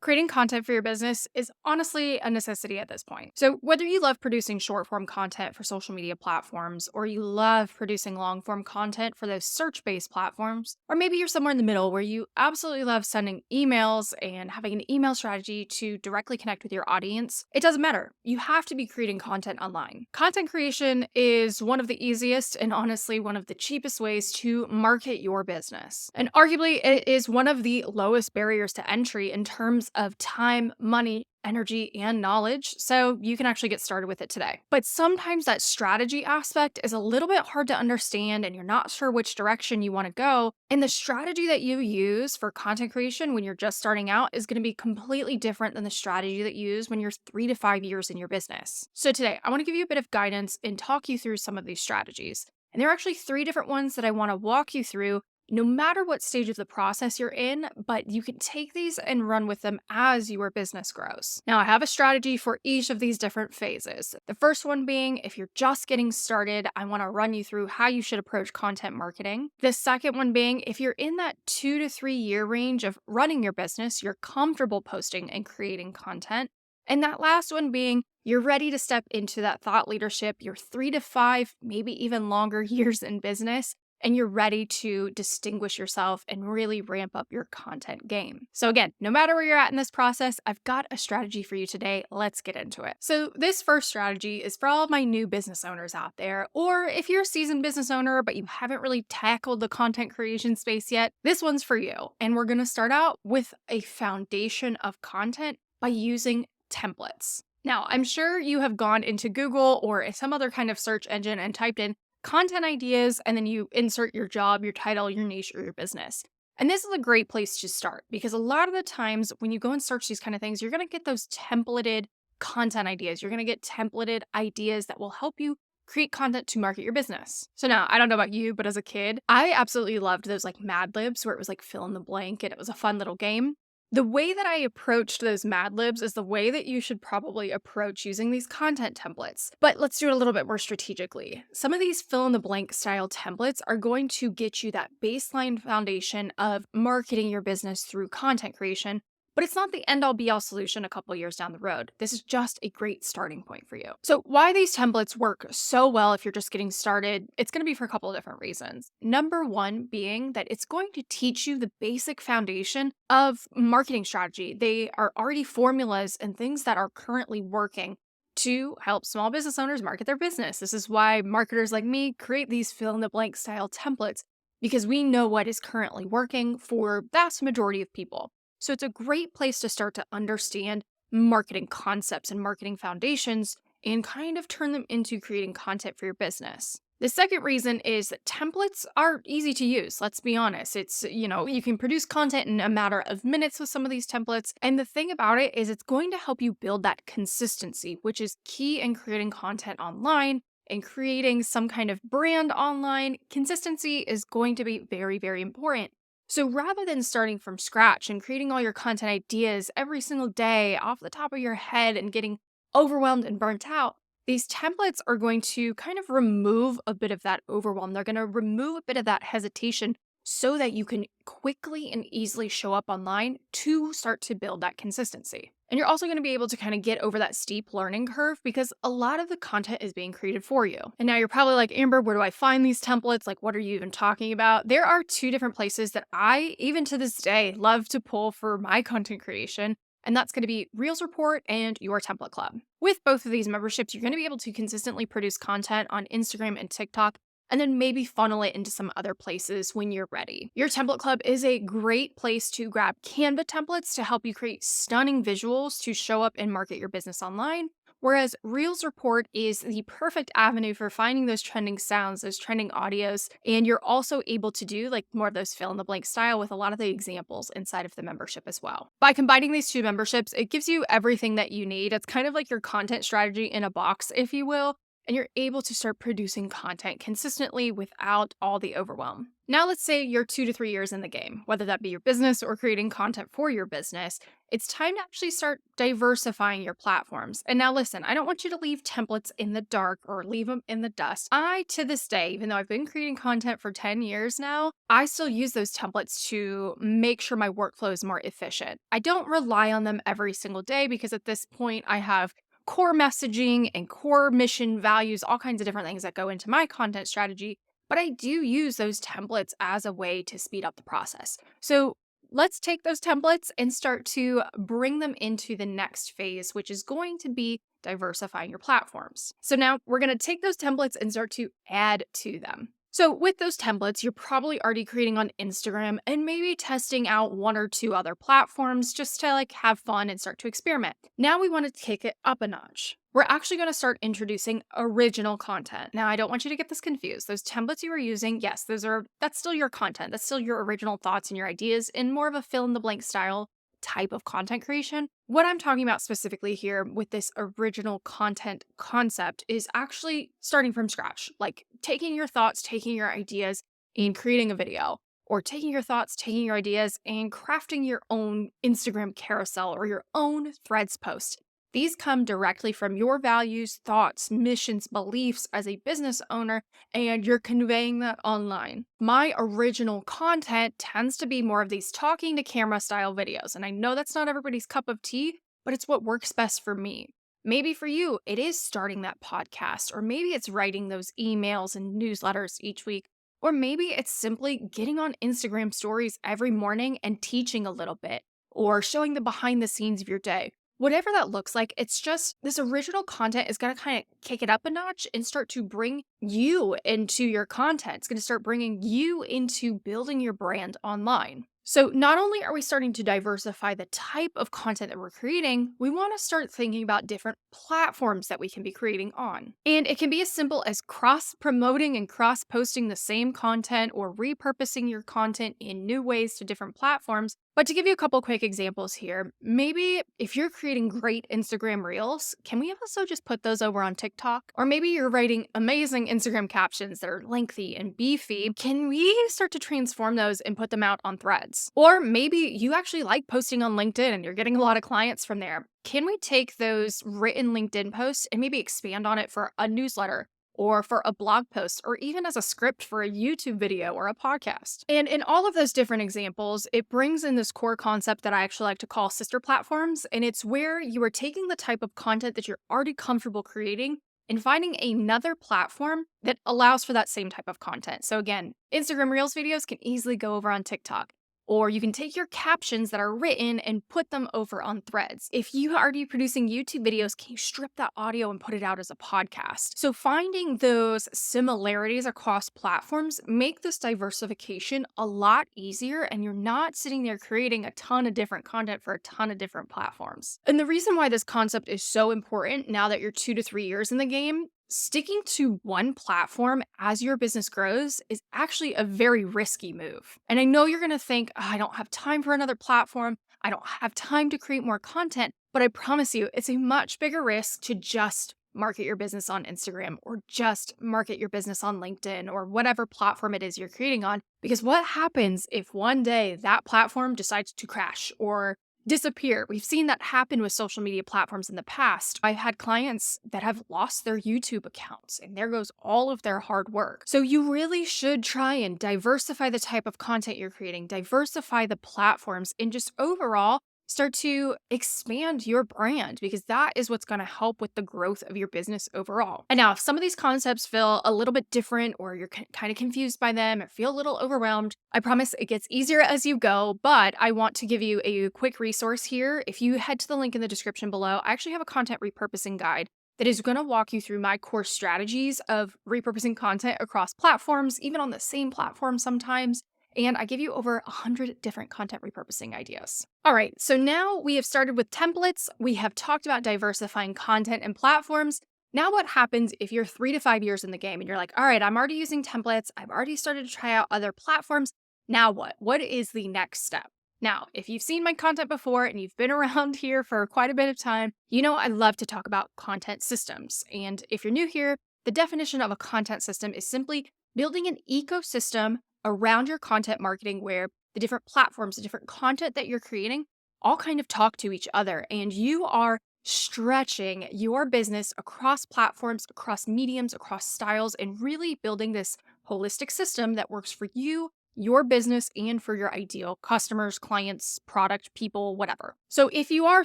Creating content for your business is honestly a necessity at this point. So, whether you love producing short form content for social media platforms, or you love producing long form content for those search based platforms, or maybe you're somewhere in the middle where you absolutely love sending emails and having an email strategy to directly connect with your audience, it doesn't matter. You have to be creating content online. Content creation is one of the easiest and honestly one of the cheapest ways to market your business. And arguably, it is one of the lowest barriers to entry in terms of time, money, energy, and knowledge, so you can actually get started with it today. But sometimes that strategy aspect is a little bit hard to understand and you're not sure which direction you want to go. And the strategy that you use for content creation when you're just starting out is going to be completely different than the strategy that you use when you're 3 to 5 years in your business. So today, I want to give you a bit of guidance and talk you through some of these strategies. And there are actually 3 different ones that I want to walk you through no matter what stage of the process you're in, but you can take these and run with them as your business grows. Now, I have a strategy for each of these different phases. The first one being if you're just getting started, I want to run you through how you should approach content marketing. The second one being if you're in that 2 to 3 year range of running your business, you're comfortable posting and creating content. And that last one being you're ready to step into that thought leadership, you're 3 to 5, maybe even longer years in business, and you're ready to distinguish yourself and really ramp up your content game. So again, no matter where you're at in this process, I've got a strategy for you today. Let's get into it. So this first strategy is for all of my new business owners out there, or if you're a seasoned business owner, but you haven't really tackled the content creation space yet, this one's for you. And we're gonna start out with a foundation of content by using templates. Now, I'm sure you have gone into Google or some other kind of search engine and typed in content ideas, and then you insert your job, your title, your niche, or your business. And this is a great place to start because a lot of the times when you go and search these kind of things, you're going to get those templated content ideas. You're going to get templated ideas that will help you create content to market your business. So now, I don't know about you, but as a kid, I absolutely loved those like Mad Libs where it was like fill in the blank and it was a fun little game. The way that I approached those Mad Libs is the way that you should probably approach using these content templates. But let's do it a little bit more strategically. Some of these fill in the blank style templates are going to get you that baseline foundation of marketing your business through content creation. But it's not the end all be all solution a couple years down the road. This is just a great starting point for you. So, why these templates work so well if you're just getting started, it's going to be for a couple of different reasons. Number one being that it's going to teach you the basic foundation of marketing strategy. They are already formulas and things that are currently working to help small business owners market their business. This is why marketers like me create these fill in the blank style templates because we know what is currently working for vast majority of people. So it's a great place to start to understand marketing concepts and marketing foundations and kind of turn them into creating content for your business. The second reason is that templates are easy to use. Let's be honest. You can produce content in a matter of minutes with some of these templates. And the thing about it is it's going to help you build that consistency, which is key in creating content online and creating some kind of brand online. Consistency is going to be very, very important. So rather than starting from scratch and creating all your content ideas every single day off the top of your head and getting overwhelmed and burnt out, these templates are going to kind of remove a bit of that overwhelm. They're going to remove a bit of that hesitation so that you can quickly and easily show up online to start to build that consistency. And you're also going to be able to kind of get over that steep learning curve because a lot of the content is being created for you. And now you're probably like, Amber, where do I find these templates? Like, what are you even talking about? There are 2 different places that I, even to this day, love to pull for my content creation. And that's going to be Reels Report and your Template Club. With both of these memberships, you're going to be able to consistently produce content on Instagram and TikTok and then maybe funnel it into some other places when you're ready. Your Template Club is a great place to grab Canva templates to help you create stunning visuals to show up and market your business online. Whereas Reels Report is the perfect avenue for finding those trending sounds, those trending audios, and you're also able to do like more of those fill in the blank style with a lot of the examples inside of the membership as well. By combining these 2 memberships, it gives you everything that you need. It's kind of like your content strategy in a box, if you will. and you're able to start producing content consistently without all the overwhelm. Now, let's say you're 2 to 3 years in the game, whether that be your business or creating content for your business. It's time to actually start diversifying your platforms. And now, listen, I don't want you to leave templates in the dark or leave them in the dust. I, to this day, even though I've been creating content for 10 years now, I still use those templates to make sure my workflow is more efficient. I don't rely on them every single day because at this point, I have core messaging and core mission values, all kinds of different things that go into my content strategy. But I do use those templates as a way to speed up the process. So let's take those templates and start to bring them into the next phase, which is going to be diversifying your platforms. So now we're going to take those templates and start to add to them. So with those templates, you're probably already creating on Instagram and maybe testing out one or two other platforms just to like have fun and start to experiment. Now we want to take it up a notch. We're actually going to start introducing original content. Now, I don't want you to get this confused. Those templates you were using, yes, that's still your content. That's still your original thoughts and your ideas in more of a fill in the blank style type of content creation. What I'm talking about specifically here with this original content concept is actually starting from scratch, like taking your thoughts, taking your ideas, and creating a video, or taking your thoughts, taking your ideas, and crafting your own Instagram carousel or your own threads post. These come directly from your values, thoughts, missions, beliefs as a business owner, and you're conveying that online. My original content tends to be more of these talking to camera style videos, and I know that's not everybody's cup of tea, but it's what works best for me. Maybe for you, it is starting that podcast, or maybe it's writing those emails and newsletters each week, or maybe it's simply getting on Instagram stories every morning and teaching a little bit, or showing the behind the scenes of your day. Whatever that looks like, it's just this original content is going to kind of kick it up a notch and start to bring you into your content. It's going to start bringing you into building your brand online. So, not only are we starting to diversify the type of content that we're creating, we want to start thinking about different platforms that we can be creating on. And it can be as simple as cross promoting and cross posting the same content or repurposing your content in new ways to different platforms. But to give you a couple quick examples here, maybe if you're creating great Instagram reels, can we also just put those over on TikTok? Or maybe you're writing amazing Instagram captions that are lengthy and beefy. Can we start to transform those and put them out on threads? Or maybe you actually like posting on LinkedIn and you're getting a lot of clients from there. Can we take those written LinkedIn posts and maybe expand on it for a newsletter, or for a blog post, or even as a script for a YouTube video or a podcast? And in all of those different examples, it brings in this core concept that I actually like to call sister platforms. And it's where you are taking the type of content that you're already comfortable creating and finding another platform that allows for that same type of content. So again, Instagram Reels videos can easily go over on TikTok. Or you can take your captions that are written and put them over on threads. If you are already producing YouTube videos, can you strip that audio and put it out as a podcast? So finding those similarities across platforms make this diversification a lot easier, and you're not sitting there creating a ton of different content for a ton of different platforms. And the reason why this concept is so important now that you're 2 to 3 years in the game, sticking to one platform as your business grows is actually a very risky move. And I know you're going to think, "Oh, I don't have time for another platform. I don't have time to create more content." But I promise you, it's a much bigger risk to just market your business on Instagram or just market your business on LinkedIn or whatever platform it is you're creating on. Because what happens if one day that platform decides to crash or disappear? We've seen that happen with social media platforms in the past. I've had clients that have lost their YouTube accounts, and there goes all of their hard work. So you really should try and diversify the type of content you're creating, diversify the platforms, and just overall start to expand your brand, because that is what's going to help with the growth of your business overall. And now, if some of these concepts feel a little bit different, or you're kind of confused by them or feel a little overwhelmed, I promise it gets easier as you go. But I want to give you a quick resource here. If you head to the link in the description below, I actually have a content repurposing guide that is going to walk you through my core strategies of repurposing content across platforms, even on the same platform sometimes. And I give you over 100 different content repurposing ideas. All right, so now we have started with templates. We have talked about diversifying content and platforms. Now what happens if you're 3 to 5 years in the game and you're like, all right, I'm already using templates. I've already started to try out other platforms. Now what? What is the next step? Now, if you've seen my content before and you've been around here for quite a bit of time, you know I love to talk about content systems. And if you're new here, The definition of a content system is simply building an ecosystem around your content marketing where the different platforms, the different content that you're creating all kind of talk to each other, and you are stretching your business across platforms, across mediums, across styles, and really building this holistic system that works for you, your business, and for your ideal customers, clients, product, people, whatever. So, if you are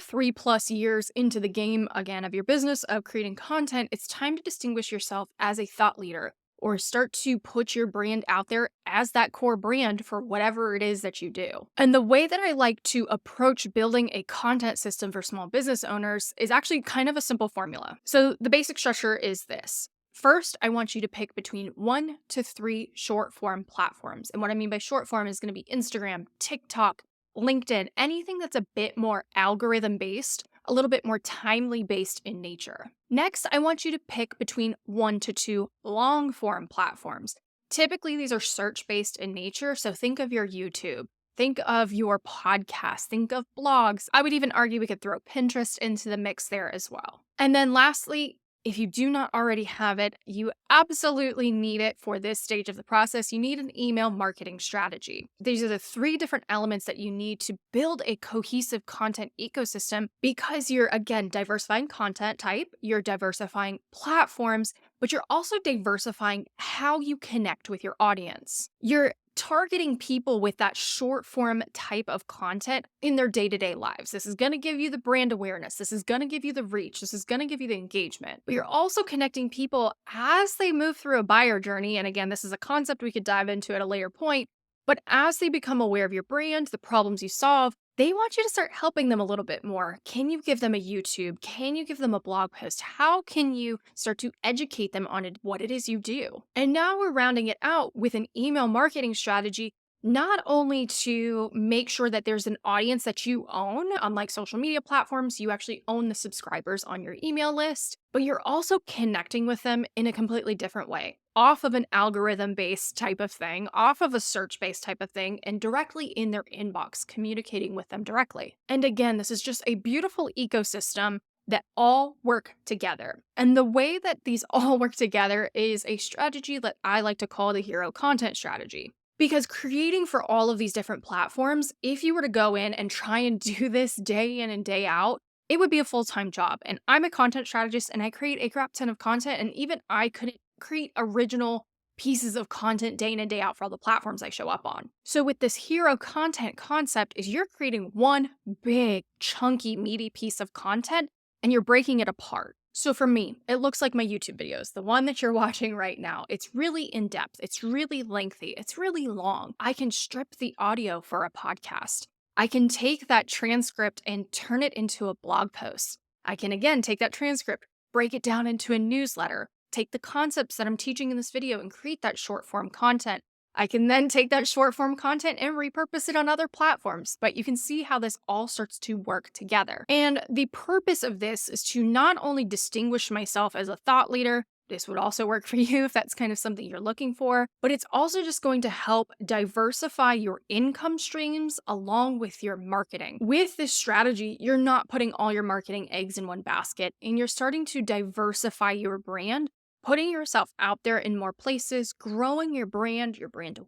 3+ years into the game again of your business of creating content, it's time to distinguish yourself as a thought leader or start to put your brand out there as that core brand for whatever it is that you do. And the way that I like to approach building a content system for small business owners is actually kind of a simple formula. So the basic structure is this. First, I want you to pick between 1 to 3 short form platforms. And what I mean by short form is going to be Instagram, TikTok, LinkedIn, anything that's a bit more algorithm based, a little bit more timely based in nature. Next, I want you to pick between 1 to 2 long form platforms. Typically, these are search based in nature, so think of your YouTube. Think of your podcast, think of blogs. I would even argue we could throw Pinterest into the mix there as well. And then lastly, if you do not already have it, you absolutely need it for this stage of the process. You need an email marketing strategy. These are the 3 different elements that you need to build a cohesive content ecosystem because you're, again, diversifying content type, you're diversifying platforms, but you're also diversifying how you connect with your audience. You're targeting people with that short form type of content in their day-to-day lives. This is going to give you the brand awareness. This is going to give you the reach. This is going to give you the engagement. But you're also connecting people as they move through a buyer journey. And again, this is a concept we could dive into at a later point. But as they become aware of your brand, the problems you solve, they want you to start helping them a little bit more. Can you give them a YouTube? Can you give them a blog post? How can you start to educate them on what it is you do? And now we're rounding it out with an email marketing strategy, not only to make sure that there's an audience that you own, unlike social media platforms, you actually own the subscribers on your email list, but you're also connecting with them in a completely different way, off of an algorithm-based type of thing, off of a search-based type of thing, and directly in their inbox, communicating with them directly. And again, this is just a beautiful ecosystem that all work together. And the way that these all work together is a strategy that I like to call the hero content strategy. Because creating for all of these different platforms, if you were to go in and try and do this day in and day out, it would be a full-time job. And I'm a content strategist and I create a crap ton of content, and even I couldn't create original pieces of content day in and day out for all the platforms I show up on. So with this hero content concept is you're creating one big, chunky, meaty piece of content and you're breaking it apart. So for me, it looks like my YouTube videos, the one that you're watching right now. It's really in depth. It's really lengthy. It's really long. I can strip the audio for a podcast. I can take that transcript and turn it into a blog post. I can, again, take that transcript, break it down into a newsletter, take the concepts that I'm teaching in this video and create that short form content. I can then take that short form content and repurpose it on other platforms, but you can see how this all starts to work together. And the purpose of this is to not only distinguish myself as a thought leader, this would also work for you if that's kind of something you're looking for, but it's also just going to help diversify your income streams along with your marketing. With this strategy, you're not putting all your marketing eggs in one basket, and you're starting to diversify your brand, putting yourself out there in more places, growing your brand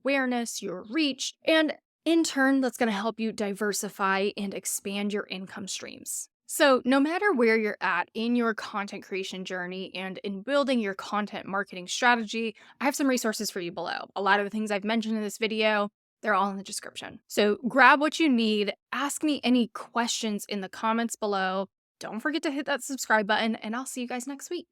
awareness, your reach, and in turn, that's going to help you diversify and expand your income streams. So no matter where you're at in your content creation journey and in building your content marketing strategy, I have some resources for you below. A lot of the things I've mentioned in this video, they're all in the description. So grab what you need, ask me any questions in the comments below. Don't forget to hit that subscribe button, and I'll see you guys next week.